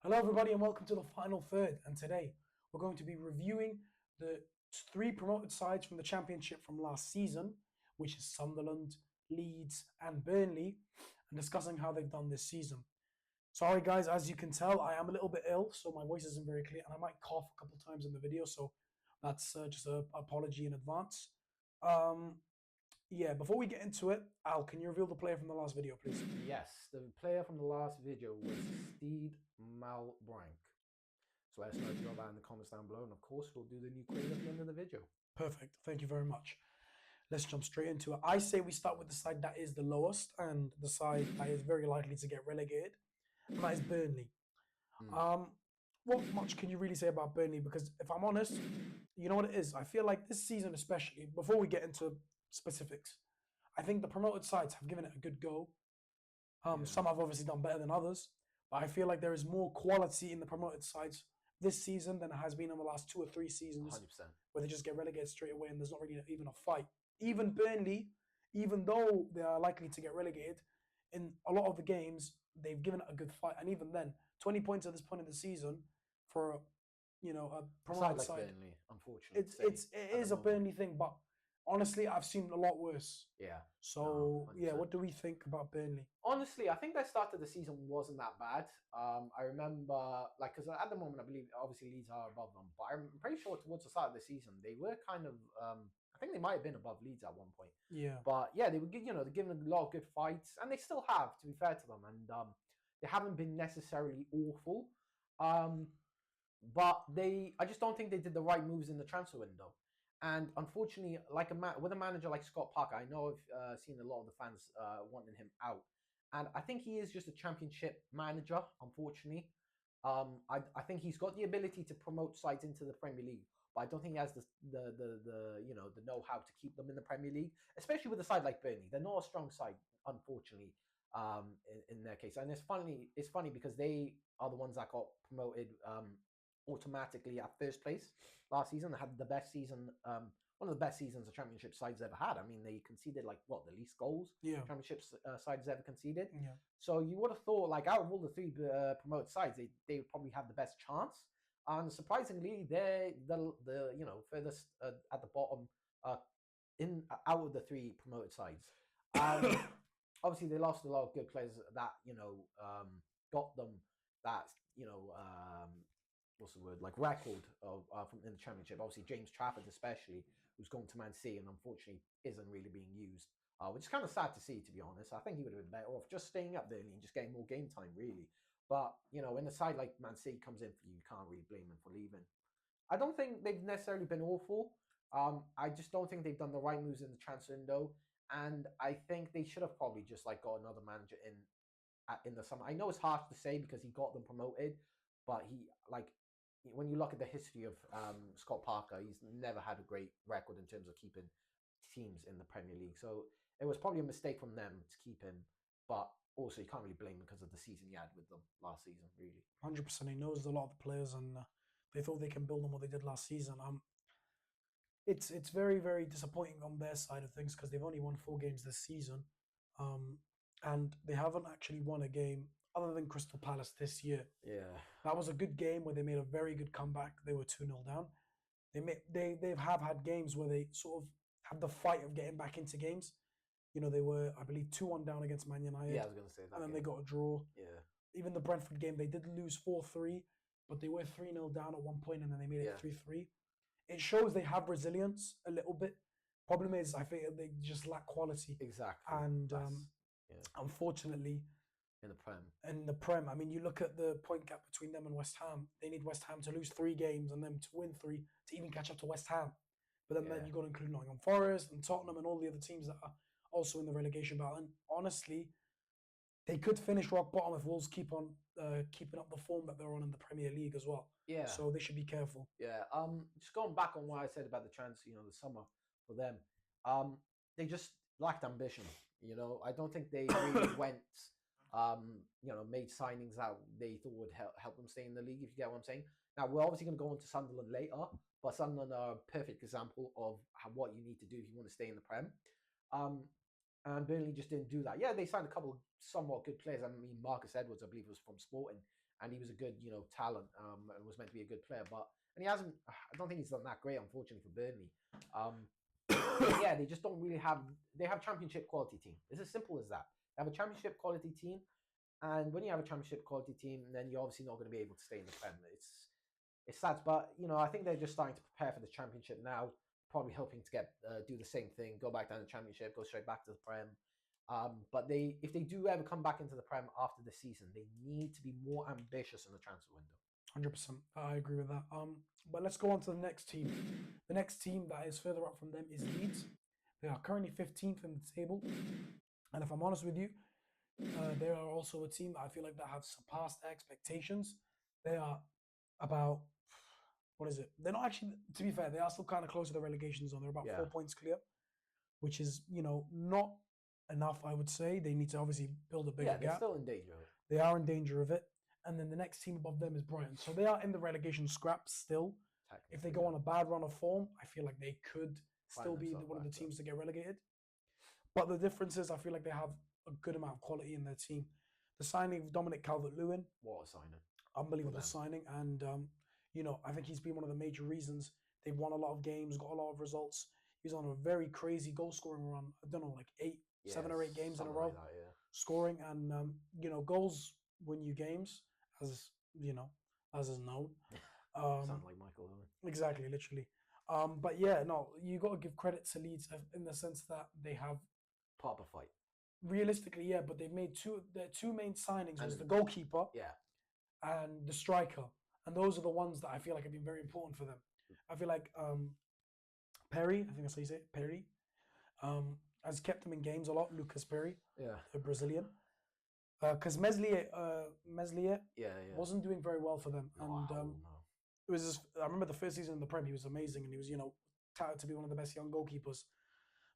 Hello, everybody, and welcome to the final third. And today we're going to be reviewing the three promoted sides from the Championship from last season, which is Sunderland, Leeds, and Burnley, and discussing how they've done this season. Sorry, guys, as you can tell, I am a little bit ill, so my voice isn't very clear, and I might cough a couple times in the video, so that's just an apology in advance. Um, yeah, before we get into it, Al, can you reveal the player from the last video, please? Yes, the player from the last video was Steed Malbrank. So let us know if you got that in the comments down below, and of course we'll do the new quiz at the end of the video. Perfect. Thank you very much. Let's jump straight into it. I say we start with the side that is the lowest and the side that is very likely to get relegated, and that is Burnley. What much can you really say about Burnley? Because if I'm honest, you know what it is? I feel like this season, especially, before we get into specifics, I think the promoted sides have given it a good go. Some have obviously done better than others, but I feel like there is more quality in the promoted sides this season than it has been in the last 2 or 3 seasons, 100%. where they just get relegated straight away and there's not really even a fight. Even Burnley, even though they are likely to get relegated, in a lot of the games they've given it a good fight, and even then, 20 points at this point in the season for a promoted side. Burnley, unfortunately, it is a Burnley thing, but honestly, I've seen a lot worse. Yeah. So yeah, what do we think about Burnley? Honestly, I think their start of the season wasn't that bad. I remember, because at the moment, I believe obviously Leeds are above them, but I'm pretty sure towards the start of the season they were kind of. I think they might have been above Leeds at one point. Yeah. But yeah, they were they're giving a lot of good fights, and they still have, to be fair to them, and they haven't been necessarily awful. But I just don't think they did the right moves in the transfer window. And unfortunately, with a manager like Scott Parker, I know I've seen a lot of the fans wanting him out. And I think he is just a championship manager, unfortunately. I think he's got the ability to promote sides into the Premier League, but I don't think he has the know-how to keep them in the Premier League, especially with a side like Burnley. They're not a strong side, unfortunately, in their case. And it's funny because they are the ones that got promoted automatically at first place last season. They had the best season, one of the best seasons a championship side's ever had. I mean, they conceded the least goals championship sides ever conceded. Yeah. So you would have thought, out of all the three promoted sides, they would probably have the best chance. And surprisingly, they're the furthest at the bottom out of the three promoted sides. Obviously, they lost a lot of good players that got them that what's the word, record of from in the championship. Obviously, James Trafford, especially, who's going to Man City and unfortunately isn't really being used, which is kind of sad to see, to be honest. I think he would have been better off just staying up there and just getting more game time, really. But when a side like Man City comes in for you, you can't really blame them for leaving. I don't think they've necessarily been awful. I just don't think they've done the right moves in the transfer window, and I think they should have probably just got another manager in the summer. I know it's hard to say because he got them promoted, but he when you look at the history of Scott Parker, he's never had a great record in terms of keeping teams in the Premier League. So it was probably a mistake from them to keep him, but also you can't really blame him because of the season he had with them last season, really. 100%. He knows a lot of the players, and they thought they can build on what they did last season. It's very, very disappointing on their side of things because they've only won 4 games this season, and they haven't actually won a game other than Crystal Palace this year. Yeah, that was a good game where they made a very good comeback. They were 2-0 down. They have had games where they sort of had the fight of getting back into games. They were, I believe, 2-1 down against Man United. Yeah, I was going to say that. And then they got a draw. Yeah. Even the Brentford game, they did lose 4-3, but they were 3-0 down at one point, and then they made it 3-3. It shows they have resilience a little bit. Problem is, I think they just lack quality. Exactly. And unfortunately, in the Prem, I mean, you look at the point gap between them and West Ham. They need West Ham to lose 3 games and them to win 3 to even catch up to West Ham. But then you've got to include Nottingham Forest and Tottenham and all the other teams that are also in the relegation battle. And honestly, they could finish rock bottom if Wolves keep on keeping up the form that they're on in the Premier League as well. Yeah. So they should be careful. Yeah. Just going back on what I said about the transfer, the summer for them, they just lacked ambition. I don't think they really went, made signings that they thought would help them stay in the league, if you get what I'm saying. Now, we're obviously going to go on to Sunderland later, but Sunderland are a perfect example of what you need to do if you want to stay in the Prem. And Burnley just didn't do that. Yeah, they signed a couple of somewhat good players. I mean, Marcus Edwards, I believe, was from Sporting, and he was a good, talent, and was meant to be a good player, and he hasn't. I don't think he's done that great, unfortunately, for Burnley. Yeah, they just don't really have. They have championship quality team. It's as simple as that. They have a championship quality team, and when you have a championship quality team, then you're obviously not going to be able to stay in the Prem. It's sad, but I think they're just starting to prepare for the championship now. Probably hoping to get do the same thing, go back down the championship, go straight back to the Prem. But if they do ever come back into the Prem after the season, they need to be more ambitious in the transfer window. 100%. I agree with that. But let's go on to the next team. The next team that is further up from them is Leeds. They are currently 15th in the table. And if I'm honest with you, they are also a team that I feel like that have surpassed expectations. They are about, what is it? They're not actually, to be fair, they are still kind of close to the relegation zone. They're about 4 points clear, which is, not enough, I would say. They need to obviously build a bigger gap. They're still in danger of it. They are in danger of it. And then the next team above them is Brighton. So they are in the relegation scrap still. If they go on a bad run of form, I feel like they could still be one of the teams to get relegated. But the difference is I feel like they have a good amount of quality in their team. The signing of Dominic Calvert-Lewin. What a signing. Unbelievable signing. And, I think he's been one of the major reasons they've won a lot of games, got a lot of results. He's on a very crazy goal-scoring run. I don't know, like 7 or 8 games in a row. Like that, scoring. And, goals win you games, as is known. Sounds like Michael Owen. Exactly, literally. But yeah, no, you got to give credit to Leeds in the sense that they have part of a fight. Realistically, yeah, but they've made their two main signings was the goalkeeper, and the striker, and those are the ones that I feel like have been very important for them. I feel like Perry, I think that's how you say it, Perry, has kept them in games a lot. Lucas Perry, the Brazilian. Because Meslier wasn't doing very well for them, it was just, I remember the first season in the Prem, he was amazing, and he was touted to be one of the best young goalkeepers.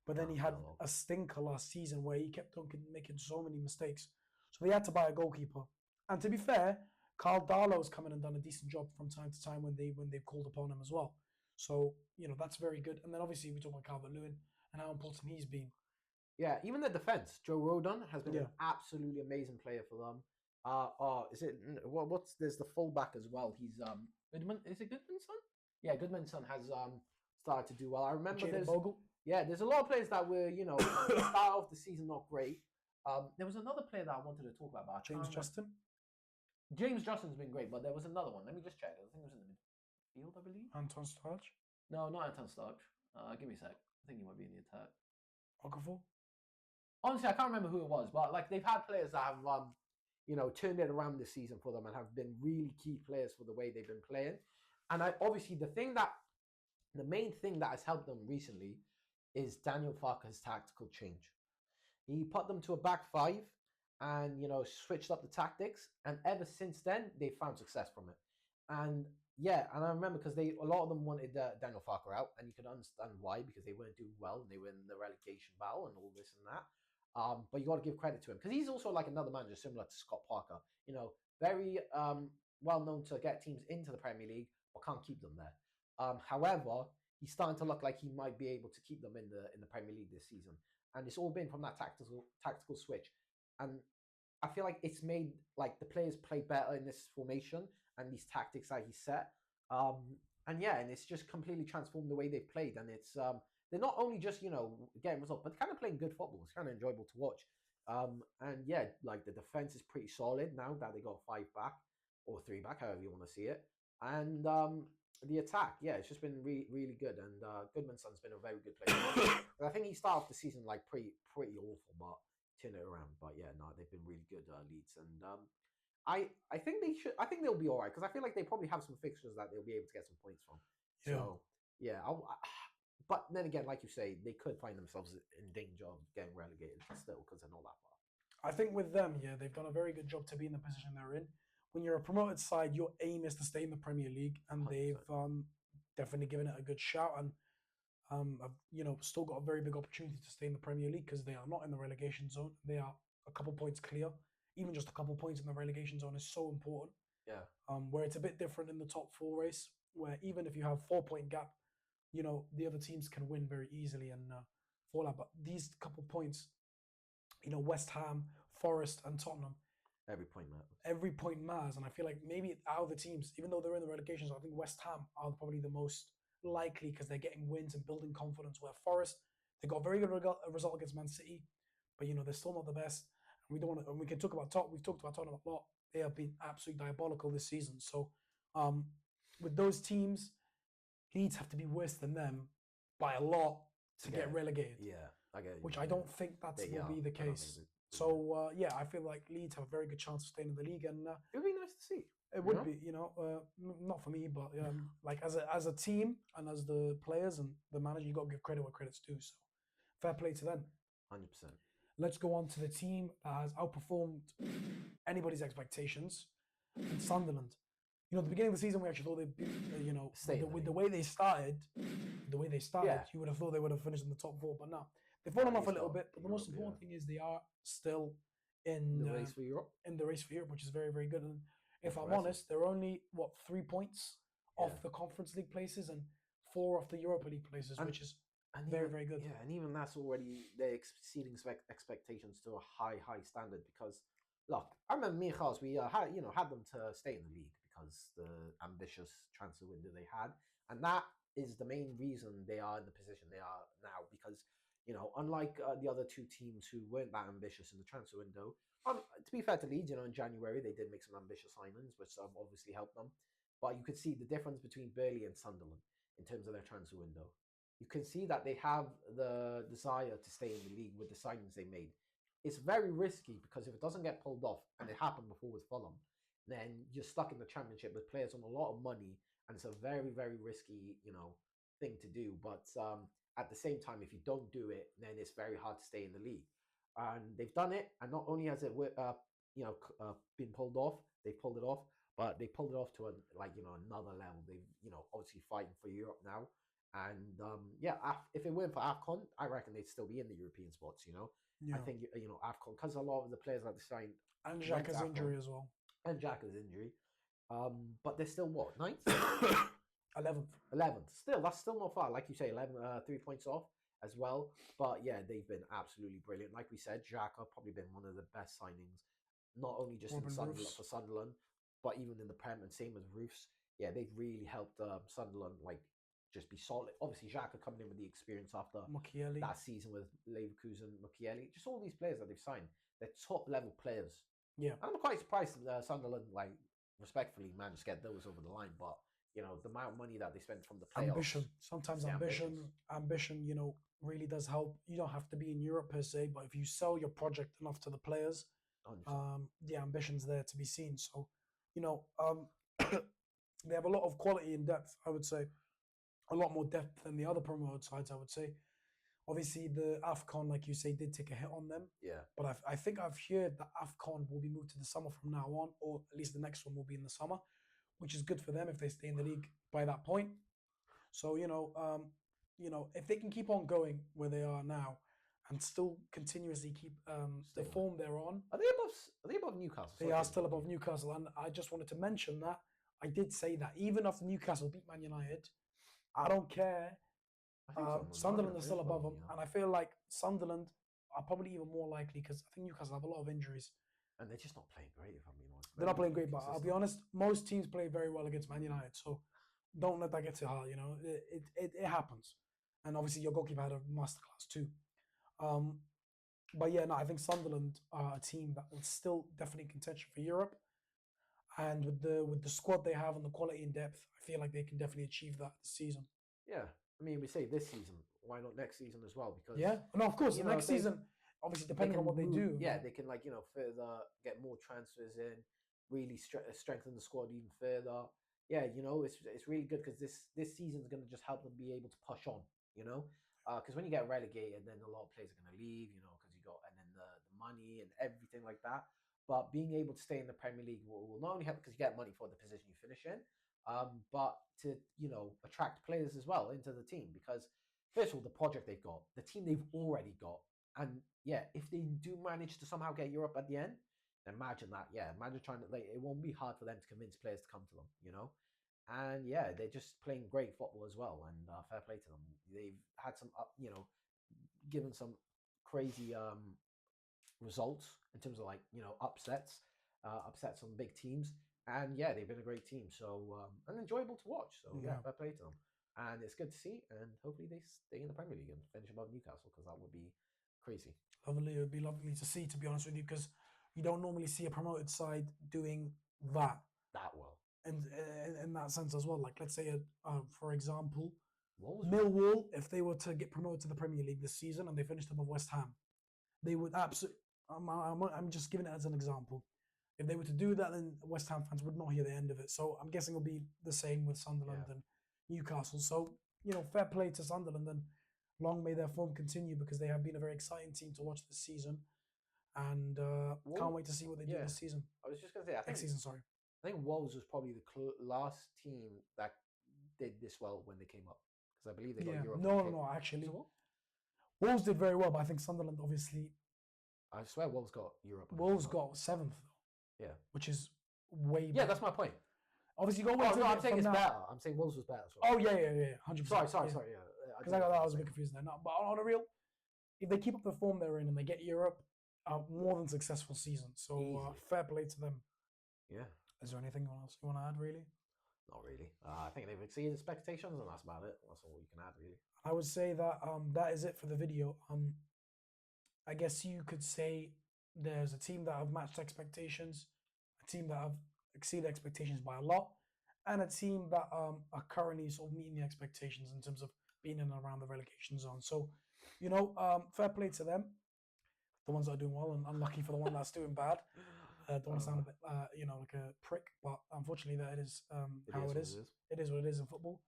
But then he had a stinker last season where he kept on making so many mistakes, so they had to buy a goalkeeper. And to be fair, Carl Darlow's come in and done a decent job from time to time when they've called upon him as well. So that's very good. And then obviously we talk about Calvert-Lewin and how important he's been. Yeah, even the defense. Joe Rodon has been an absolutely amazing player for them. Is it what's there's the fullback as well. He's Goodman. Is it Goodman's son? Yeah, Goodman's son has started to do well. I remember there's a lot of players that were start off the season not great. There was another player that I wanted to talk about. James Justin. James Justin's been great, but there was another one. Let me just check. I think it was in the midfield, I believe. Anton Starch? No, not Anton Starch. Give me a sec. I think he might be in the attack. Okafor? Honestly, I can't remember who it was, but they've had players that have turned it around this season for them and have been really key players for the way they've been playing. And obviously the main thing that has helped them recently is Daniel Farke's tactical change. He put them to a back five and switched up the tactics, and ever since then they've found success from it. And I remember because a lot of them wanted Daniel Farke out, and you could understand why, because they weren't doing well and they were in the relegation battle and all this and that. But you got to give credit to him because he's also like another manager similar to Scott Parker. Very well known to get teams into the Premier League but can't keep them there. However, he's starting to look like he might be able to keep them in the Premier League this season, and it's all been from that tactical switch. And I feel like it's made the players play better in this formation and these tactics that he set. And it's just completely transformed the way they've played, and it's they're not only just getting results, but kind of playing good football. It's kind of enjoyable to watch. The defense is pretty solid now that they got 5 back or 3 back, however you want to see it. And the attack, it's just been really good. And Goodman's son's been a very good player. I think he started off the season pretty awful, but turned it around. But they've been really good, Leeds. And I think they should. I think they'll be all right because I feel like they probably have some fixtures that they'll be able to get some points from. So but then again, like you say, they could find themselves in danger of getting relegated still because they're not that far. I think with them, they've done a very good job to be in the position they're in. When you're a promoted side, your aim is to stay in the Premier League, and 100%. They've definitely given it a good shout, and have still got a very big opportunity to stay in the Premier League because they are not in the relegation zone. They are a couple points clear. Even just a couple points in the relegation zone is so important. Where it's a bit different in the top 4 race, where even if you have 4-point gap, the other teams can win very easily and fall out. But these couple points, West Ham, Forest, and Tottenham, Every point matters. Every point matters, and I feel like maybe out of the teams, even though they're in the relegations, I think West Ham are probably the most likely because they're getting wins and building confidence. Where Forest, they got a very good result against Man City, but they're still not the best. And we don't want to. And we can talk about Tot. We've talked about Tottenham a lot. They have been absolutely diabolical this season. So, um, with those teams, Leeds have to be worse than them by a lot to get relegated. Yeah, I get it. Which I don't think that will be the case. So yeah, I feel like Leeds have a very good chance of staying in the league, and it would be nice to see. it would be, not for me, but like as a team and as the players and the manager, you got to give credit where credit's due. So fair play to them. 100%. Let's go on to the team that has outperformed anybody's expectations, Sunderland. At the beginning of the season, we actually thought they'd be, with the way they started, Yeah. you would have thought they would have finished in the top 4, but no. They've fallen off a little bit, but the most important thing is they are still in the race for Europe. In the race for Europe, which is very, very good. And if I'm honest, they're only 3 points off the Conference League places and 4 off the Europa League places, which is very, very good. Yeah, and even that's already they're exceeding expectations to a high standard. Because look, I remember me and Charles, we had them to stay in the league because the ambitious transfer window they had, and that is the main reason they are in the position they are now. Because unlike the other 2 teams who weren't that ambitious in the transfer window, to be fair to Leeds, in January they did make some ambitious signings, which obviously helped them. But you could see the difference between Burnley and Sunderland in terms of their transfer window. You can see that they have the desire to stay in the league with the signings they made. It's very risky because if it doesn't get pulled off, and it happened before with Fulham, then you're stuck in the Championship with players on a lot of money, and it's a very, very risky, thing to do. But at the same time, if you don't do it, then it's very hard to stay in the league. And they've done it, and not only has it been pulled off, they pulled it off, but they pulled it off to another level. They've obviously fighting for Europe now, and if it weren't for AFCON, I reckon they'd still be in the European spots. I think AFCON, because a lot of the players that they signed, and Xhaka's injury as well, but they're still what, 9th? 11th. Still, that's still not far. Like you say, 3 points off as well. But yeah, they've been absolutely brilliant. Like we said, Xhaka probably been one of the best signings, not only just for Sunderland, but even in the Prem, and same with Roofs. Yeah, they've really helped Sunderland just be solid. Obviously, Xhaka coming in with the experience after that season with Leverkusen, Mukiele, just all these players that they've signed, they're top level players. Yeah, I'm quite surprised Sunderland, respectfully, managed to get those over the line, but. The amount of money that they spend from the playoffs. Ambition. Sometimes ambition, really does help. You don't have to be in Europe per se, but if you sell your project enough to the players, the ambition's there to be seen. So, they have a lot of quality and depth, I would say. A lot more depth than the other promoted sides, I would say. Obviously, the AFCON, like you say, did take a hit on them. Yeah. But I think I've heard that AFCON will be moved to the summer from now on, or at least the next one will be in the summer, which is good for them if they stay in the league by that point. So if they can keep on going where they are now, and still continuously keep the form they're on. Are they above Newcastle? They are still above Newcastle, and I just wanted to mention that I did say that even after Newcastle beat Man United, I don't care. Sunderland are still above them, and I feel like Sunderland are probably even more likely because I think Newcastle have a lot of injuries. And they're just not playing great, if I'm being honest. They're not playing great, but I'll be honest, most teams play very well against Man United, so don't let that get too hard, It happens. And obviously your goalkeeper had a masterclass too. But yeah, no, I think Sunderland are a team that will still definitely contention for Europe. And with the squad they have and the quality and depth, I feel like they can definitely achieve that this season. Yeah. I mean, we say this season, why not next season as well? Because no, of course, next season, obviously depending on what they do. Yeah, they can further get more transfers in, really strengthen the squad even further. Yeah, it's really good because this season is going to just help them be able to push on. Because when you get relegated, then a lot of players are going to leave. Because you got and then the money and everything like that. But being able to stay in the Premier League will not only help because you get money for the position you finish in, but to attract players as well into the team. Because first of all, the project they've got, the team they've already got. And yeah, if they do manage to somehow get Europe at the end, then imagine that. Yeah, imagine trying to. It won't be hard for them to convince players to come to them. And yeah, they're just playing great football as well. And fair play to them. They've had some, given some crazy results in terms of upsets. upset some big teams. And yeah, they've been a great team. So and enjoyable to watch. So yeah, fair play to them. And it's good to see. And hopefully they stay in the Premier League and finish above Newcastle because that would be crazy. Lovely. It would be lovely to see, to be honest with you, because you don't normally see a promoted side doing that well. And in that sense as well. Like, let's say, for example, Wolves, Millwall, if they were to get promoted to the Premier League this season and they finished above West Ham, they would absolutely. I'm just giving it as an example. If they were to do that, then West Ham fans would not hear the end of it. So I'm guessing it'll be the same with Sunderland and Newcastle. So, fair play to Sunderland, and long may their form continue, because they have been a very exciting team to watch this season. And can't wait to see what they do this season. I was just going to say, next season, sorry. I think Wolves was probably the last team that did this well when they came up, because I believe they got Europe. No, actually. Wolves did very well, but I think Sunderland, obviously. I swear Wolves got Europe. Wolves got 7th, though. Yeah. Which is way better. Yeah, that's my point. Obviously, go no, I'm saying it's better. I'm saying Wolves was better. Oh, yeah, 100%. Sorry, yeah. Because I was a bit confused there. No, but on a real, if they keep up the form they're in and they get Europe, more than successful season. So fair play to them. Yeah. Is there anything else you want to add, really? Not really. I think they've exceeded expectations, and that's about it. That's all you can add, really. I would say that that is it for the video. I guess you could say there's a team that have matched expectations, a team that have exceeded expectations by a lot, and a team that are currently sort of meeting the expectations in terms of being in and around the relegation zone. So, fair play to them, the ones that are doing well, and unlucky for the one that's doing bad. Don't want to sound a bit, like a prick, but unfortunately that is how it is. It is what it is in football.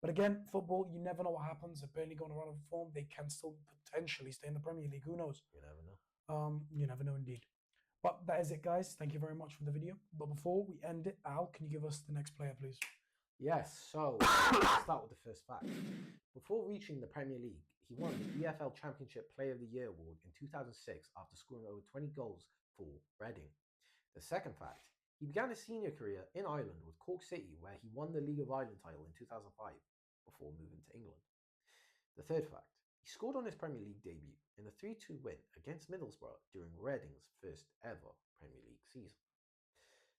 But again, football, you never know what happens. If Burnley go on a run of form, they can still potentially stay in the Premier League. Who knows? You never know. You never know indeed. But that is it, guys. Thank you very much for the video. But before we end it, Al, can you give us the next player, please? Yes, so let's start with the first fact. Before reaching the Premier League, he won the EFL Championship Player of the Year award in 2006 after scoring over 20 goals for Reading. The second fact, he began his senior career in Ireland with Cork City, where he won the League of Ireland title in 2005 before moving to England. The third fact, he scored on his Premier League debut in a 3-2 win against Middlesbrough during Reading's first ever Premier League season.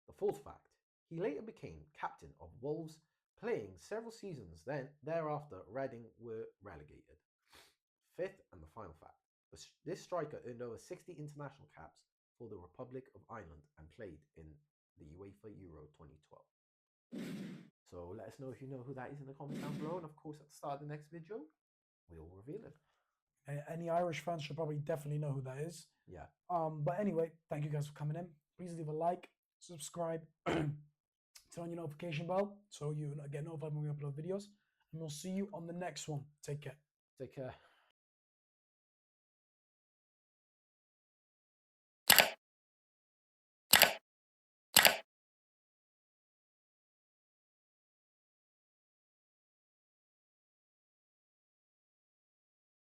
The fourth fact, he later became captain of Wolves, playing several seasons. Thereafter, Reading were relegated. Fifth and the final fact, this striker earned over 60 international caps for the Republic of Ireland and played in the UEFA Euro 2012. So let us know if you know who that is in the comments down below, and of course at the start of the next video we'll reveal it. Any Irish fans should probably definitely know who that is. Yeah. But anyway, thank you guys for coming in. Please leave a like, subscribe, turn on your notification bell so you get notified when we upload videos, and we'll see you on the next one. Take care.